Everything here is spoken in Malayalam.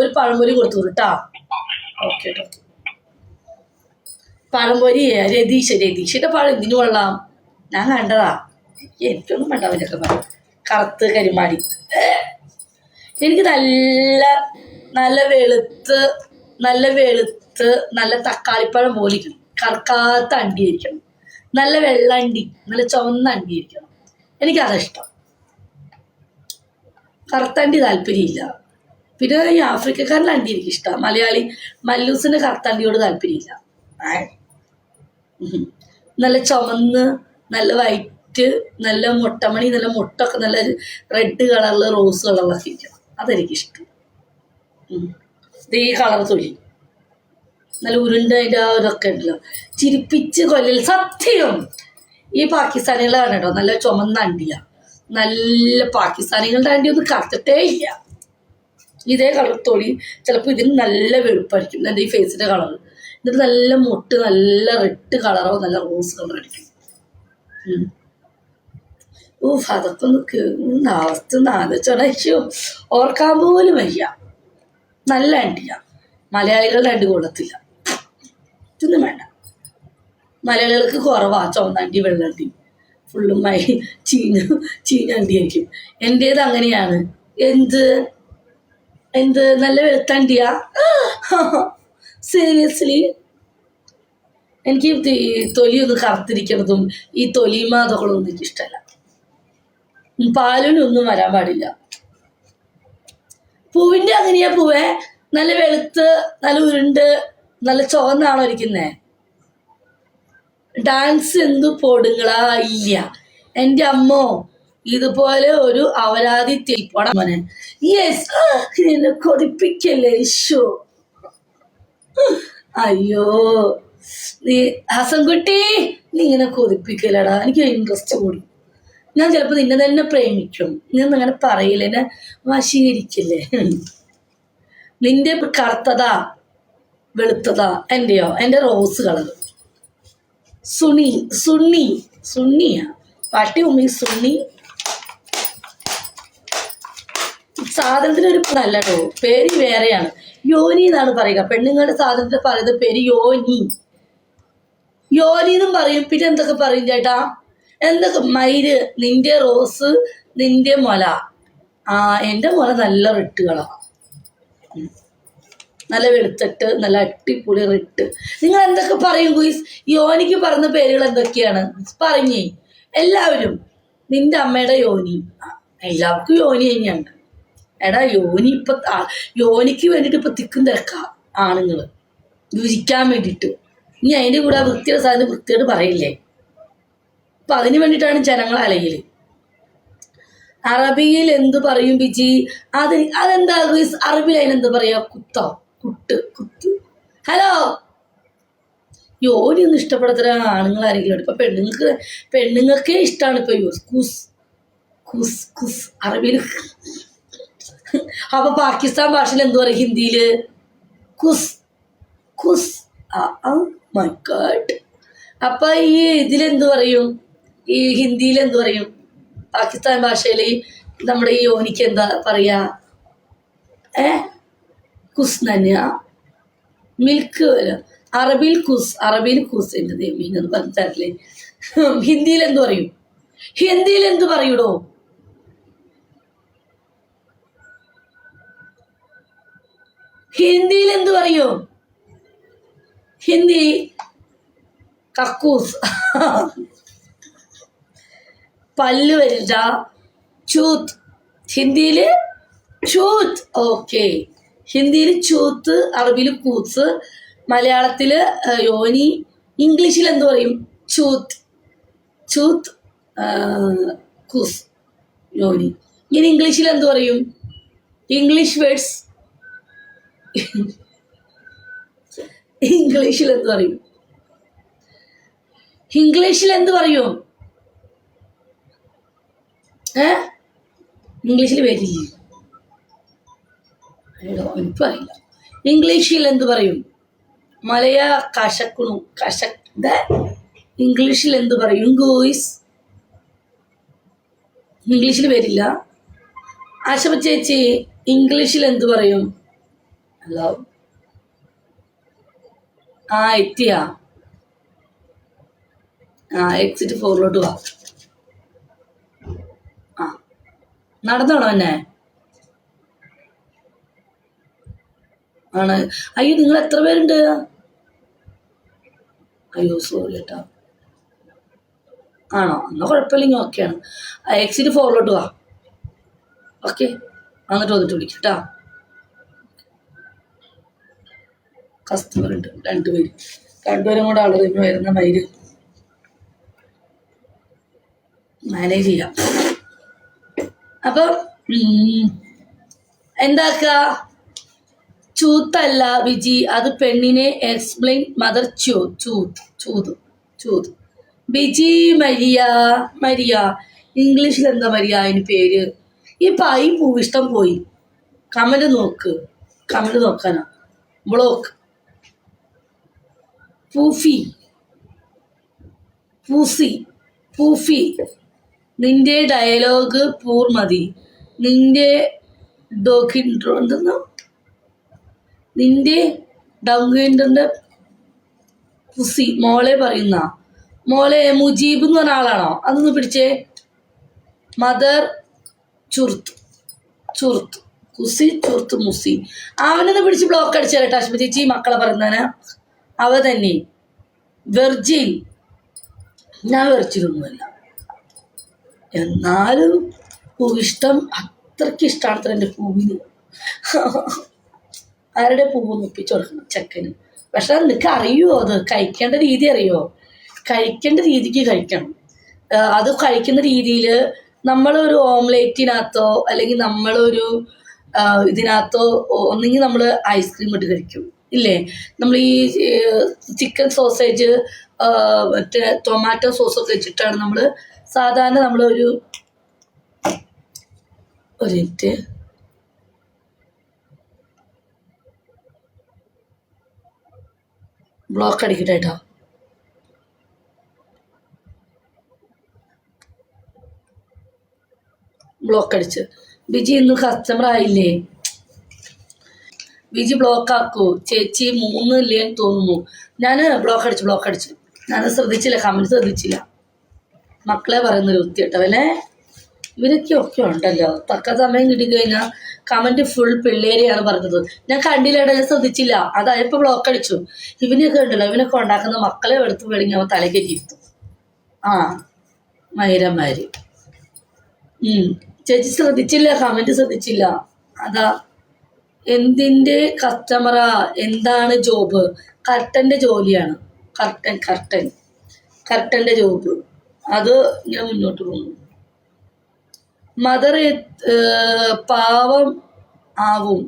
ഒരു പഴംപൊരി കൊടുത്തു കേട്ടാ. ഓക്കെ കേട്ടോ. പഴംപൊരി രതീഷിന്റെ പഴം എന്തിനു കൊള്ളാം? ഞാൻ കണ്ടതാ. എനിക്കൊന്നും വേണ്ട അവനൊക്കെ പറഞ്ഞു. കറുത്ത് കരിമാടി. എനിക്ക് നല്ല നല്ല വെളുത്ത് നല്ല തക്കാളിപ്പഴം പോലിരിക്കണം. കറുക്കാത്ത അണ്ടി ആയിരിക്കണം. നല്ല വെള്ളണ്ടി, നല്ല ചുവന്ന അണ്ടി ആയിരിക്കണം. എനിക്കതിഷ്ടം. കറുത്തണ്ടി താല്പര്യമില്ല. പിന്നെ ഈ ആഫ്രിക്കക്കാരൻ്റെ അണ്ടി എനിക്ക് ഇഷ്ടമാണ്. മലയാളി മല്ലൂസിൻ്റെ കറുത്തണ്ടിയോട് താല്പര്യമില്ല. നല്ല ചുമന്ന്, നല്ല വൈറ്റ്, നല്ല മുട്ടമണി, നല്ല മുട്ടൊക്കെ നല്ല റെഡ് കളറിൽ റോസ് കളറിലൊക്കെ ഇരിക്കണം. അതെനിക്കിഷ്ടം. ഈ കളർ തൊലി നല്ല ഉരുണ്ട അതിൻ്റെ ആ ഇതൊക്കെ ഉണ്ടല്ലോ, ചിരിപ്പിച്ച് കൊല്ലൽ. സത്യം ഈ പാകിസ്ഥാനികളാണ് കേട്ടോ നല്ല ചുമന്ന അണ്ടിയാണ്. നല്ല പാകിസ്ഥാനികളുടെ അണ്ടി ഒന്നും കറുത്തിട്ടേ ഇല്ല. ഇതേ കളർ തൊലി ചിലപ്പോൾ ഇതിന് നല്ല വെളുപ്പായിരിക്കും. എൻ്റെ ഈ ഫേസിൻ്റെ കളർ. എന്നിട്ട് നല്ല മുട്ട്, നല്ല റെഡ് കളറോ നല്ല റോസ് കളർ അടിക്കും. അതൊക്കെ ഒന്ന് അവസ്ഥ ആലോചിച്ചോ, ഓർക്കാൻ പോലും വയ്യ. നല്ല അണ്ടിയാണ്. മലയാളികളുടെ അണ്ടി കൊള്ളത്തില്ല. ഇതൊന്നും വേണ്ട. മലയാളികൾക്ക് കുറവാ ചുവന്നണ്ടി വെള്ളണ്ടി. ഫുള്ളും ചീഞ്ഞ അണ്ടിയായിരിക്കും. എൻ്റേത് അങ്ങനെയാണ്. എന്ത് നല്ല വെളുത്തണ്ടിയാ? സീരിയസ്ലി എനിക്ക് തൊലിയൊന്നും കറുത്തിരിക്കണതും ഈ തൊലിമാതകളൊന്നും എനിക്കിഷ്ടമല്ല. പാലിനൊന്നും വരാൻ പാടില്ല. പൂവിൻ്റെ അങ്ങനെയാ പൂവേ? നല്ല വെളുത്ത്, നല്ല ഉരുണ്ട്, നല്ല ചുവന്നാണോ ഇരിക്കുന്നേ? ഡാൻസ് എന്തു പോടുങ്ങളാ? ഇല്ല. എൻ്റെ അമ്മോ ഇതുപോലെ ഒരു അവരാധി തേപ്പോടാ മോനെ. യെസ്, എന്നെ കൊതിപ്പിക്കല്ലേ ഈശോ. അയ്യോ നീ ഹസൻകുട്ടി, നീ ഇങ്ങനെ കൊതിപ്പിക്കലടാ. എനിക്ക് ഇൻട്രസ്റ്റ് കൂടി. ഞാൻ ചിലപ്പോൾ നിന്നെ തന്നെ പ്രേമിക്കും. നീ അങ്ങനെ പറയില്ല, എന്നെ വശീകരിക്കില്ലേ? നിന്റെ കറുത്തതാ വെളുത്തതാ? എൻ്റെയോ? എൻ്റെ റോസ് കളർ. സുണ്ണിയാ പട്ടി ഉമ്മി. സുണ്ണി സാധനത്തിനൊരു നല്ലടോ പേര് വേറെയാണ്. യോനി എന്നാണ് പറയുക. പെണ്ണുങ്ങളുടെ സാധനത്തിന് പറയുന്നത് പേര് യോനി എന്നും പറയും. പിന്നെ എന്തൊക്കെ പറയും ചേട്ടാ? എന്തൊക്കെ മയില്, നിന്റെ റോസ്, നിന്റെ മുല. എൻ്റെ മുല നല്ല റെഡ് കളറാണ്. നല്ല വെളുത്തിട്ട് നല്ല അടിപൊളി റെഡ്. നിങ്ങൾ എന്തൊക്കെ പറയും ഗുയിസ്? യോനിക്ക് പറഞ്ഞ പേരുകൾ എന്തൊക്കെയാണ് പറഞ്ഞേ എല്ലാവരും? നിന്റെ അമ്മയുടെ യോനി. എല്ലാവർക്കും യോനി തന്നെയാണ്. എടാ യോനി യോനിക്ക് വേണ്ടിയിട്ട് ഇപ്പൊ തിക്കും തിരക്കാം ആണുങ്ങൾ രുചിക്കാൻ വേണ്ടിയിട്ട്. ഇനി അതിൻ്റെ കൂടെ ആ വൃത്തിയുടെ സാധനം വൃത്തിയോട് പറയില്ലേ? അപ്പൊ അതിന് വേണ്ടിയിട്ടാണ് ജനങ്ങൾ അലയിൽ. അറബിയിൽ എന്ത് പറയും ബിജി? അതെന്താ ഗുയിസ്? അറബിയിൽ അതിനെന്ത് പറയാ? കുത്ത്. ഹലോ, യോനി ഒന്നും ഇഷ്ടപ്പെടാത്ത ആണുങ്ങൾ ആരെങ്കിലും? ഇപ്പൊ പെണ്ണുങ്ങൾക്കേ ഇഷ്ടമാണ് ഇപ്പൊ കുസ് അറബിയിൽ. അപ്പൊ പാകിസ്ഥാൻ ഭാഷയിൽ എന്ത് പറയും? ഹിന്ദിയില് കുസ്. My god. അപ്പൊ ഈ ഇതിലെന്ത് പറയും? ഈ ഹിന്ദിയിൽ എന്ത് പറയും? പാകിസ്ഥാൻ ഭാഷയിൽ നമ്മുടെ ഈ യോനിക്ക് എന്താ പറയാ? കുസ് തന്നെയാ. മിൽക്ക് വരും. അറബിയിൽ കുസ്. എൻ്റെ ദേവീന്ന് പറഞ്ഞില്ലേ? ഹിന്ദിയിൽ എന്ത് പറയും? ഹിന്ദിയിൽ എന്ത് പറയൂടോ? ഹിന്ദിയിൽ എന്ത് പറയൂ? ഹിന്ദി കക്കൂസ്. പല്ല് വരില്ല. ചൂത്ത്. ഹിന്ദിയില് ചൂത്ത്. ഓക്കെ. ഹിന്ദിയിൽ ചൂത്ത്, അറബിയിൽ കൂത്ത്, മലയാളത്തില് യോനി. ഇംഗ്ലീഷിൽ എന്ത് പറയും? ചൂത്ത് കൂസ് യോനി. ഇനി ഇംഗ്ലീഷിൽ എന്ത് പറയും? English words. ഇംഗ്ലീഷിൽ എന്ത് പറയും? ഇംഗ്ലീഷിൽ എന്ത് പറയും? ഇംഗ്ലീഷിൽ വരില്ലേ? എനിക്കറിയില്ല. ഇംഗ്ലീഷിൽ എന്ത് പറയും? ഇംഗ്ലീഷിൽ എന്ത് പറയും ഗോയ്സ്? ഇംഗ്ലീഷിൽ വരില്ല. ആശപ ചേച്ചി ഇംഗ്ലീഷിൽ എന്ത് പറയും? ഹലോ ആ എത്തിയാ എക്സിറ്റ് 4 വാ. ആ നടന്നാണോ എന്നെ ആണ്? അയ്യോ നിങ്ങൾ എത്ര പേരുണ്ട്? അയ്യോ സോറി കേട്ടോ. ആണോ? എന്നാൽ കുഴപ്പമില്ലെങ്കിൽ ഓക്കെയാണ്. എക്സിറ്റ് 4 വാ. ഓക്കെ എന്നിട്ട് വന്നിട്ട് വിളിക്കും കേട്ടോ. കസ്റ്റമർ ഉണ്ട് രണ്ടുപേരും കൂടെ ആളുകൾ വരുന്ന മൈര് മാനേജ് ചെയ്യാം. അപ്പം എന്താക്കുക? ചൂത്തല്ല വിജി, അത് പെണ്ണിനെ എക്സ്പ്ലെയിൻ മദർ ചൂത്. ബിജി മരിയ ഇംഗ്ലീഷിൽ എന്താ മരിയ അതിന് പേര്? ഈ പായി പൂവിഷ്ടം പോയി. കമന്റ് നോക്കാനാ. ബ്ലോക്ക് പൂഫി നിന്റെ ഡയലോഗ് മതി. നിന്റെ ഡോക്യുമെന്റോ എന്തെന്നോ നിന്റെ ഡൗങ്കിൻ്റെ പുസി മോളെ പറയുന്ന മോളെ മുജീബ് എന്ന് പറഞ്ഞ ആളാണോ? അതൊന്ന് പിടിച്ചേ. മദർ ചുർത്ത് കുസി ചുർത്ത് മുസി. അവനൊന്ന് പിടിച്ച് ബ്ലോക്ക് അടിച്ചേരട്ടെ അശ്മി ചേച്ചി. മക്കളെ പറയുന്നതിന് അവ തന്നെ വെർജിൻ. ഞാൻ വെർജിനൊന്നുമല്ല, എന്നാലും പൂവിഷ്ടം അത്രയ്ക്ക് ഇഷ്ടമാണ് എൻ്റെ പൂവിന്. ആരുടെ പൂവ് ഒപ്പിച്ചു കൊടുക്കണം ചെക്കന്. പക്ഷെ നിനക്ക് അറിയുമോ അത് കഴിക്കേണ്ട രീതി അറിയുമോ? കഴിക്കേണ്ട രീതിക്ക് കഴിക്കണം. അത് കഴിക്കുന്ന രീതിയിൽ നമ്മളൊരു ഓംലേറ്റിനകത്തോ അല്ലെങ്കിൽ നമ്മളൊരു ഇതിനകത്തോ ഒന്നെങ്കിൽ നമ്മൾ ഐസ്ക്രീം ഇട്ട് കഴിക്കും ഇല്ലേ? നമ്മൾ ഈ ചിക്കൻ സോസേജ് മറ്റേ ടൊമാറ്റോ സോസൊക്കെ വെച്ചിട്ടാണ് നമ്മൾ സാധാരണ നമ്മളൊരു മിനിറ്റ് ബ്ലോക്ക് അടിക്കട്ടെ കേട്ടോ. ബ്ലോക്ക് അടിച്ച് ബിജി ഇന്ന് കസ്റ്റമർ ആയില്ലേ? ബിജി ബ്ലോക്ക് ആക്കൂ ചേച്ചി. 3 ഇല്ലേന്ന് തോന്നുന്നു. ഞാൻ ബ്ലോക്ക് അടിച്ചു. ഞാൻ ശ്രദ്ധിച്ചില്ല, കമന്റ് ശ്രദ്ധിച്ചില്ല. മക്കളെ പറയുന്നൊരു വൃത്തി കേട്ടവനെ. ഇവരൊക്കെ ഉണ്ടല്ലോ, തക്ക സമയം കിട്ടിക്കഴിഞ്ഞാൽ കമന്റ് ഫുൾ പിള്ളേരെയാണ് പറഞ്ഞത്. ഞാൻ കണ്ടില്ലേടാ, ഞാൻ ശ്രദ്ധിച്ചില്ല. അതായപ്പോൾ ബ്ലോക്ക് അടിച്ചു. ഇവനൊക്കെ ഉണ്ടല്ലോ, ഇവനൊക്കെ ഉണ്ടാക്കുന്ന മക്കളെ എടുത്ത് വേണമെങ്കിൽ അവൻ തലകെറ്റിരുത്തും. മൈരന്മാര്. ചേച്ചി ശ്രദ്ധിച്ചില്ല, കമന്റ് ശ്രദ്ധിച്ചില്ല. അതാ എന്തിൻ്റെ കസ്റ്റമറാ? എന്താണ് ജോബ്? കർട്ടൻ്റെ ജോലിയാണ്. കർട്ടൻ്റെ ജോബ്. അത് ഞാൻ മുന്നോട്ട് പോകുന്നു. മദർ പാവം ആവും